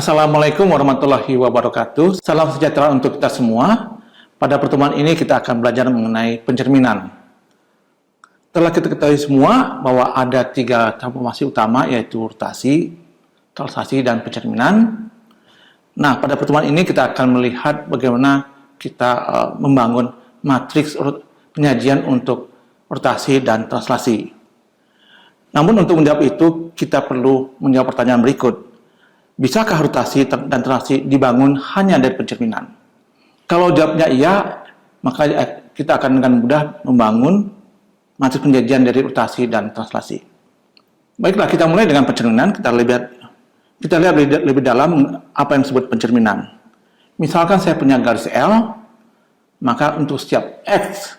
Assalamualaikum warahmatullahi wabarakatuh. Salam sejahtera untuk kita semua. Pada pertemuan ini kita akan belajar mengenai pencerminan. Telah kita ketahui semua bahwa ada 3 transformasi utama, yaitu rotasi, translasi, dan pencerminan. Nah, pada pertemuan ini kita akan melihat bagaimana kita membangun matriks penyajian untuk rotasi dan translasi. Namun untuk menjawab itu, kita perlu menjawab pertanyaan berikut. Bisakah rotasi dan translasi dibangun hanya dari pencerminan? Kalau jawabnya iya, maka kita akan dengan mudah membangun matriks penyajian dari rotasi dan translasi. Baiklah, kita mulai dengan pencerminan. Kita lihat lebih dalam apa yang disebut pencerminan. Misalkan saya punya garis L, maka untuk setiap X,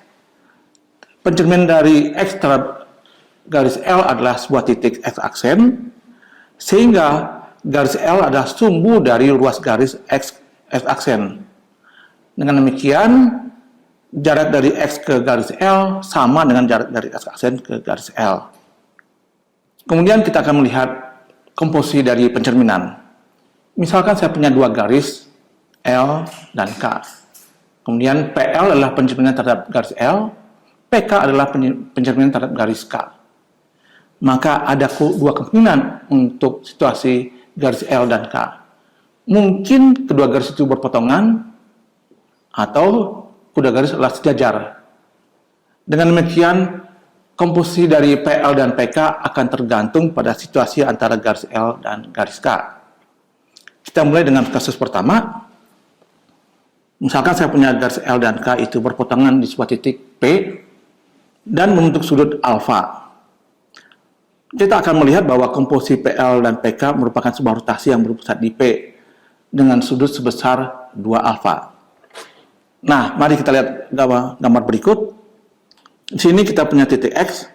pencerminan dari X terhadap garis L adalah sebuah titik X aksen, sehingga garis L adalah sumbu dari ruas garis X aksen. Dengan demikian, jarak dari X ke garis L sama dengan jarak dari X aksen ke garis L. Kemudian kita akan melihat komposisi dari pencerminan. Misalkan saya punya 2 garis L dan K. Kemudian PL adalah pencerminan terhadap garis L, PK adalah pencerminan terhadap garis K. Maka ada 2 kemungkinan untuk situasi garis L dan K. Mungkin kedua garis itu berpotongan, atau kedua garis adalah sejajar. Dengan demikian, komposisi dari PL dan PK akan tergantung pada situasi antara garis L dan garis K. Kita mulai dengan kasus pertama. Misalkan saya punya garis L dan K itu berpotongan di sebuah titik P dan membentuk sudut alfa. Kita akan melihat bahwa komposisi PL dan PK merupakan sebuah rotasi yang berpusat di P dengan sudut sebesar 2 alfa. Nah, mari kita lihat gambar berikut. Di sini kita punya titik X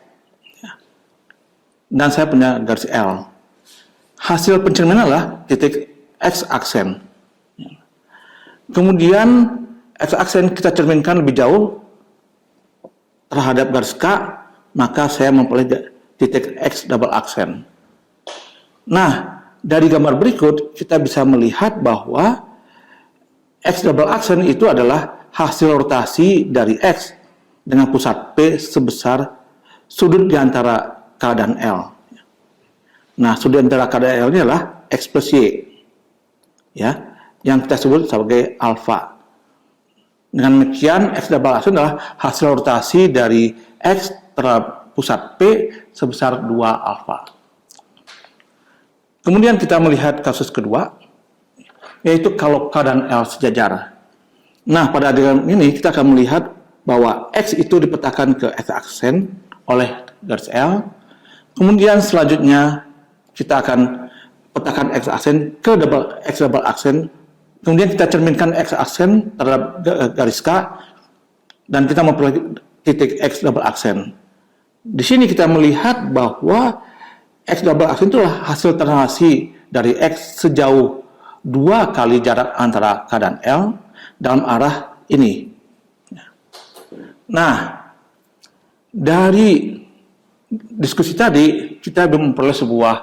dan saya punya garis L. Hasil pencerminan adalah titik X aksen. Kemudian X aksen kita cerminkan lebih jauh terhadap garis K, maka saya memperoleh titik X double aksen. Nah, dari gambar berikut kita bisa melihat bahwa X double aksen itu adalah hasil rotasi dari X dengan pusat P sebesar sudut di antara K dan L. Nah, sudut antara K dan L ini adalah X plus Y, ya, yang kita sebut sebagai alfa. Dengan demikian, X double aksen adalah hasil rotasi dari X terhadap pusat P sebesar 2 alfa. Kemudian kita melihat kasus kedua, yaitu kalau K dan L sejajar. Nah, pada diagram ini kita akan melihat bahwa X itu dipetakan ke X aksen oleh garis L. Kemudian selanjutnya kita akan petakan X aksen ke X double aksen. Kemudian kita cerminkan X aksen terhadap garis K dan kita memperoleh titik X double aksen. Di sini kita melihat bahwa X double aksen itu adalah hasil translasi dari X sejauh 2 kali jarak antara K dan L dalam arah ini. Nah, dari diskusi tadi kita memperoleh sebuah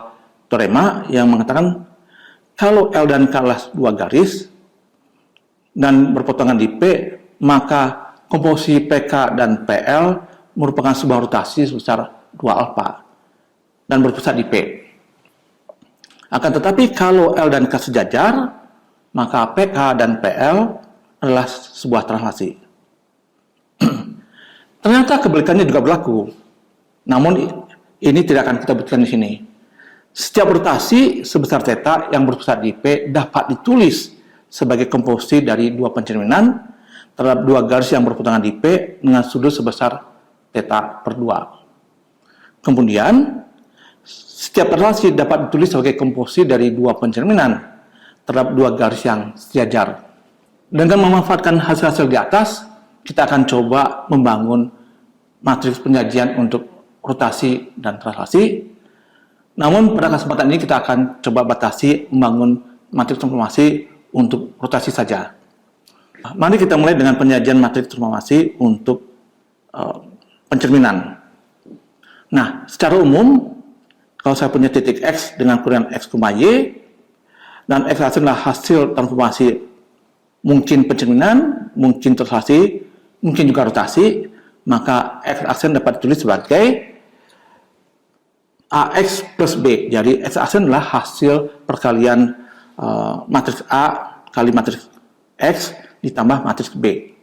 teorema yang mengatakan kalau L dan K adalah 2 garis dan berpotongan di P, maka komposisi PK dan PL merupakan sebuah rotasi sebesar 2 alfa dan berpusat di P. Akan tetapi kalau L dan K sejajar, maka PK dan PL adalah sebuah translasi. Ternyata kebalikannya juga berlaku. Namun ini tidak akan kita buktikan di sini. Setiap rotasi sebesar θ yang berpusat di P dapat ditulis sebagai komposisi dari 2 pencerminan terhadap 2 garis yang berpotongan di P dengan sudut sebesar θ per 2. Kemudian, setiap translasi dapat ditulis sebagai komposisi dari 2 pencerminan terhadap 2 garis yang sejajar. Dengan memanfaatkan hasil-hasil di atas, kita akan coba membangun matriks penyajian untuk rotasi dan translasi. Namun, pada kesempatan ini kita akan coba batasi membangun matriks transformasi untuk rotasi saja. Mari kita mulai dengan penyajian matriks transformasi untuk pencerminan. Nah, secara umum, kalau saya punya titik X dengan ukuran X, Y, dan X aksen adalah hasil transformasi, mungkin pencerminan, mungkin translasi, mungkin juga rotasi, maka X aksen dapat ditulis sebagai AX plus B. Jadi X aksen adalah hasil perkalian matriks A kali matriks X ditambah matriks B.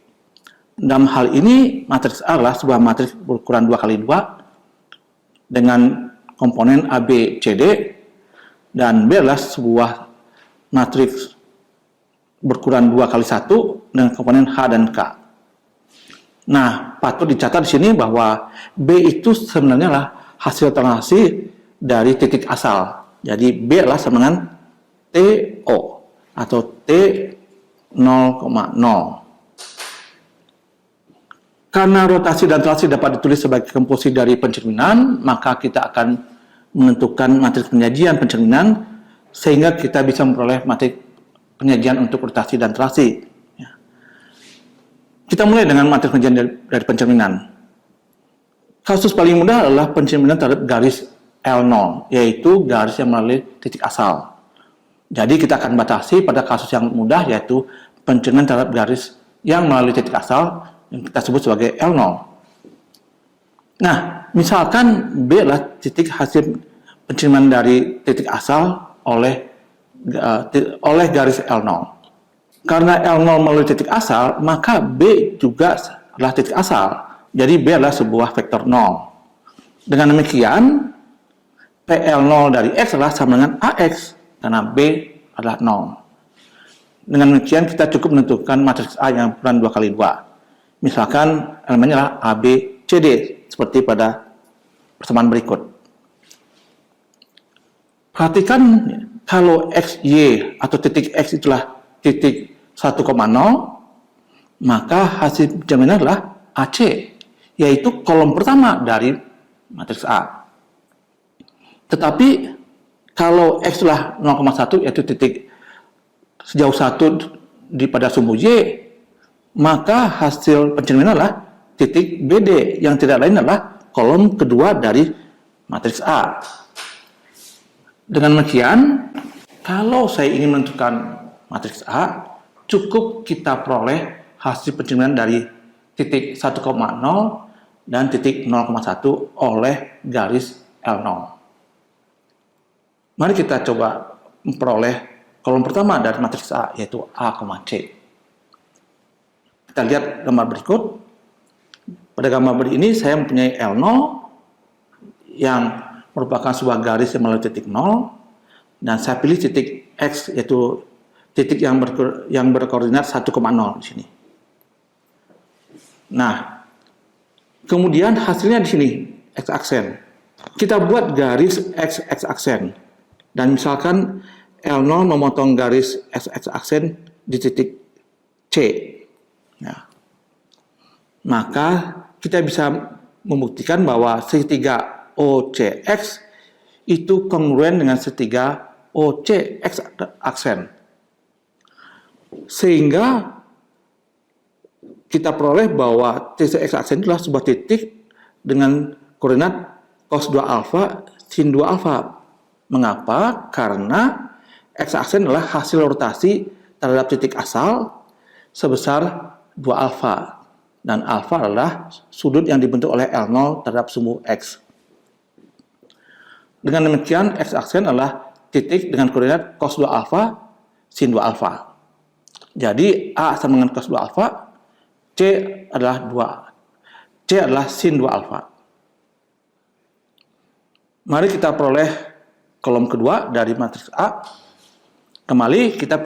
Dalam hal ini, matriks A adalah sebuah matriks berukuran 2 kali 2 dengan komponen A, B, C, D, dan B adalah sebuah matriks berkurang 2 kali 1 dengan komponen H dan K. Nah, patut dicatat di sini bahwa B itu sebenarnya adalah hasil translasi dari titik asal. Jadi B adalah sama dengan TO atau T 0,0. Karena rotasi dan translasi dapat ditulis sebagai komposisi dari pencerminan, maka kita akan menentukan matriks penyajian pencerminan sehingga kita bisa memperoleh matriks penyajian untuk rotasi dan translasi. Kita mulai dengan matriks penyajian dari pencerminan. Kasus paling mudah adalah pencerminan terhadap garis L0, yaitu garis yang melalui titik asal. Jadi kita akan batasi pada kasus yang mudah, yaitu pencerminan terhadap garis yang melalui titik asal yang kita sebut sebagai L0. Nah, misalkan B adalah titik hasil pencerminan dari titik asal oleh garis L0. Karena L0 melalui titik asal, maka B juga adalah titik asal. Jadi B adalah sebuah vektor 0. Dengan demikian, PL0 dari X adalah sama dengan AX, karena B adalah 0. Dengan demikian, kita cukup menentukan matriks A yang berukuran 2 kali 2. Misalkan elemennya adalah A, B, C, D, seperti pada persamaan berikut. Perhatikan, kalau X, Y, atau titik X itulah titik 1,0, maka hasil pencerminan adalah AC, yaitu kolom pertama dari matriks A. Tetapi kalau X adalah 0,1, yaitu titik sejauh 1 pada sumbu Y, maka hasil pencerminan adalah titik BD, yang tidak lain adalah kolom kedua dari matriks A. Dengan demikian, kalau saya ingin menentukan matriks A, cukup kita peroleh hasil pencerminan dari titik 1,0 dan titik 0,1 oleh garis L0. Mari kita coba memperoleh kolom pertama dari matriks A, yaitu A, C. Kita lihat gambar berikut. Pada gambar berikut ini saya mempunyai L0 yang merupakan sebuah garis yang melalui titik 0, dan saya pilih titik X, yaitu titik yang berkoordinat 1,0 di sini. Nah, kemudian hasilnya di sini X aksen. Kita buat garis X aksen, dan misalkan L0 memotong garis X aksen di titik C. Nah, maka kita bisa membuktikan bahwa segitiga OCX itu kongruen dengan segitiga OCX aksen. Sehingga kita peroleh bahwa titik X aksen adalah sebuah titik dengan koordinat cos 2 alfa sin 2 alfa. Mengapa? Karena X aksen adalah hasil rotasi terhadap titik asal sebesar 2 alfa. Dan alfa adalah sudut yang dibentuk oleh L0 terhadap sumbu X. Dengan demikian, X aksen adalah titik dengan koordinat cos 2 alfa sin 2 alfa. Jadi A sama dengan cos 2 alfa, C adalah sin 2 alfa. Mari kita peroleh kolom kedua dari matriks A. Kembali kita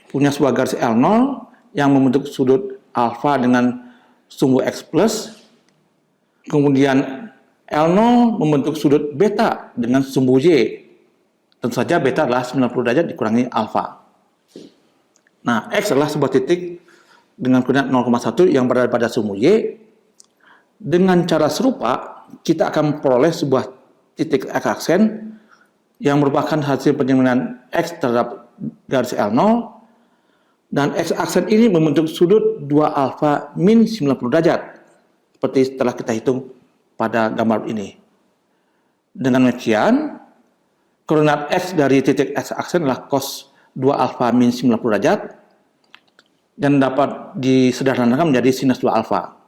punya sebuah garis L0 yang membentuk sudut alfa dengan sumbu X plus. Kemudian L0 membentuk sudut beta dengan sumbu Y. Tentu saja beta adalah 90 derajat dikurangi alfa. Nah, X adalah sebuah titik dengan koordinat 0,1 yang berada pada sumbu Y. Dengan cara serupa, kita akan memperoleh sebuah titik X aksen yang merupakan hasil pencerminan X terhadap garis L0, dan X aksen ini membentuk sudut 2 alfa min 90 derajat, seperti telah kita hitung pada gambar ini. Dengan demikian, koordinat X dari titik X aksen adalah cos 2 alfa min 90 derajat dan dapat disederhanakan menjadi sinus 2 alfa.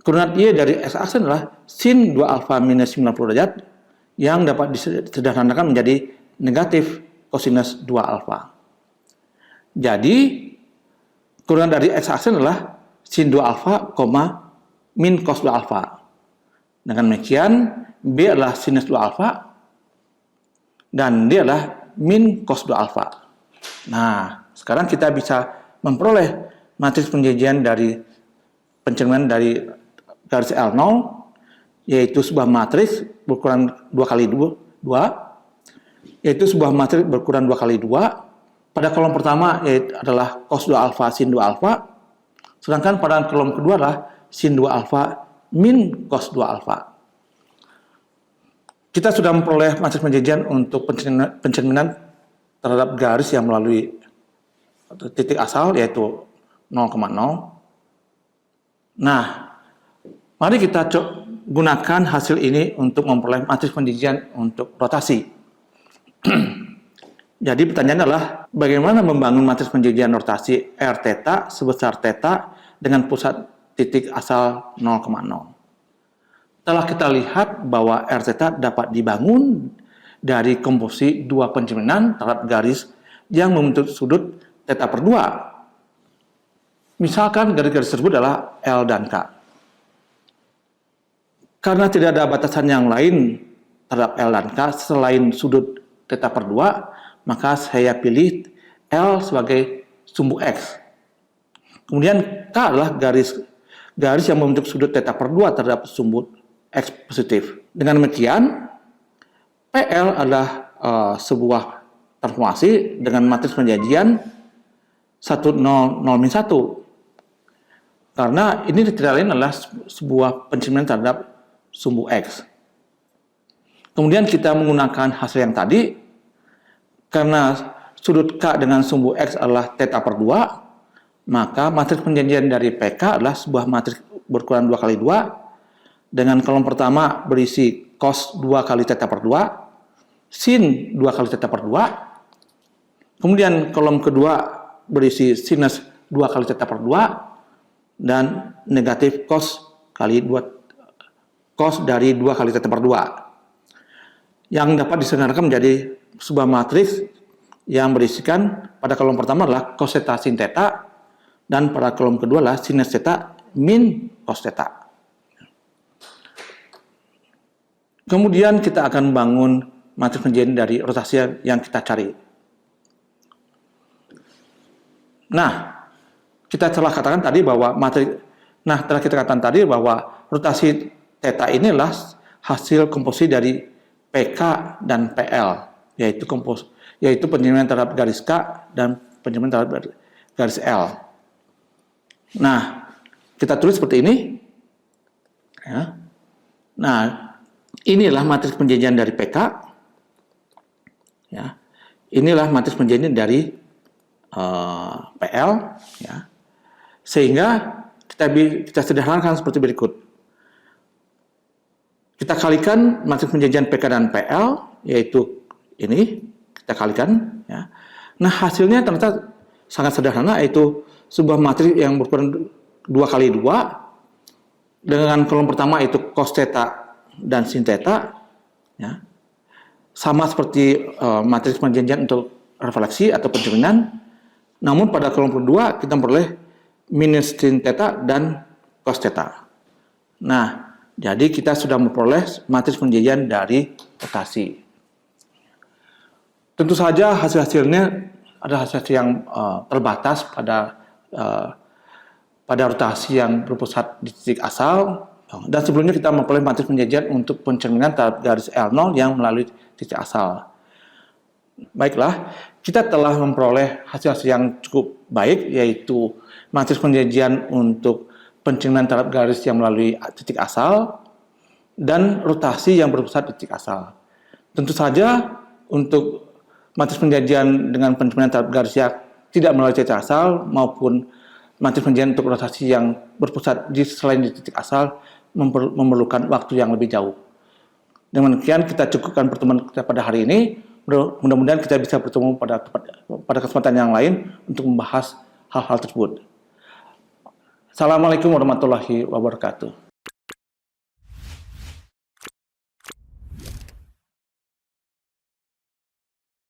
Koordinat Y dari x-aksen adalah sin 2 alfa minus 90 derajat yang dapat disederhanakan menjadi negatif kosinus 2 alfa. Jadi, koordinat dari x-aksen adalah sin 2 alfa, min cos 2 alfa. Dengan demikian, B adalah sinus 2 alfa, dan D adalah min cos 2 alfa. Nah, sekarang kita bisa memperoleh matriks penjajian dari pencerminan dari garis L0, yaitu sebuah matriks berukuran 2 kali 2, yaitu sebuah matriks berukuran 2 kali 2. Pada kolom pertama yaitu adalah cos 2 alfa sin 2 alfa, sedangkan pada kolom kedua adalah sin 2 alfa min cos 2 alfa. Kita sudah memperoleh matriks penjajian untuk pencerminan terhadap garis yang melalui titik asal yaitu 0,0. Nah, mari kita gunakan hasil ini untuk memperoleh matriks penjajian untuk rotasi. Jadi pertanyaannya adalah bagaimana membangun matriks penjajian rotasi R theta sebesar theta dengan pusat titik asal 0,0. Telah kita lihat bahwa R theta dapat dibangun dari komposisi dua pencerminan terhadap garis yang membentuk sudut theta per 2. Misalkan garis-garis tersebut adalah L dan K. Karena tidak ada batasan yang lain terhadap L dan K selain sudut theta per 2, maka saya pilih L sebagai sumbu X. Kemudian K adalah garis yang membentuk sudut theta per 2 terhadap sumbu X positif. Dengan demikian, PL adalah sebuah transformasi dengan matriks penjajian 1, 0, 0, min 1. Karena ini tidak lain adalah sebuah pencerminan terhadap sumbu X. Kemudian kita menggunakan hasil yang tadi, karena sudut K dengan sumbu X adalah theta per 2, maka matriks penjajian dari PK adalah sebuah matriks berukuran 2 kali 2, dengan kolom pertama berisi cos 2 kali theta per 2, sin 2 kali theta per 2, kemudian kolom kedua berisi sinus 2 kali theta per 2, dan negatif cos kali 2, cos dari 2 kali theta per 2, yang dapat disederhanakan menjadi sebuah matriks yang berisikan pada kolom pertama adalah cos theta sin theta, dan pada kolom kedua adalah sinus theta min cos theta. Kemudian kita akan membangun matriks penjajian dari rotasi yang kita cari. Nah, kita telah katakan tadi bahwa rotasi theta inilah hasil komposisi dari PK dan PL, yaitu pencerminan terhadap garis K dan pencerminan terhadap garis L. Nah, kita tulis seperti ini. Ya. Nah, inilah matriks penjajian dari PK. Ya. Inilah matriks penjajian dari PL. Ya. Sehingga kita sederhanakan seperti berikut. Kita kalikan matriks penjajian PK dan PL, yaitu ini, kita kalikan. Ya. Nah, hasilnya ternyata sangat sederhana, yaitu sebuah matriks yang berukuran 2 kali 2, dengan kolom pertama itu cos theta dan sin theta, ya. Sama seperti matriks penjajian untuk refleksi atau pencerminan, namun pada kolom kedua kita memperoleh minus sin theta dan cos theta. Nah, jadi kita sudah memperoleh matriks penjajian dari rotasi. Tentu saja hasil-hasilnya ada hasil yang terbatas pada rotasi yang berpusat di titik asal. Dan sebelumnya kita memperoleh matriks penjajian untuk pencerminan terhadap garis L0 yang melalui titik asal. Baiklah, kita telah memperoleh hasil-hasil yang cukup baik, yaitu matriks penjajian untuk pencerminan terhadap garis yang melalui titik asal dan rotasi yang berpusat di titik asal. Tentu saja untuk matriks penjajian dengan pencerminan terhadap garis yang tidak melalui titik asal maupun matriks penjajian untuk rotasi yang berpusat selain di titik asal memerlukan waktu yang lebih jauh. Dengan demikian kita cukupkan pertemuan kita pada hari ini. Mudah-mudahan kita bisa bertemu pada kesempatan yang lain untuk membahas hal-hal tersebut. Assalamualaikum warahmatullahi wabarakatuh.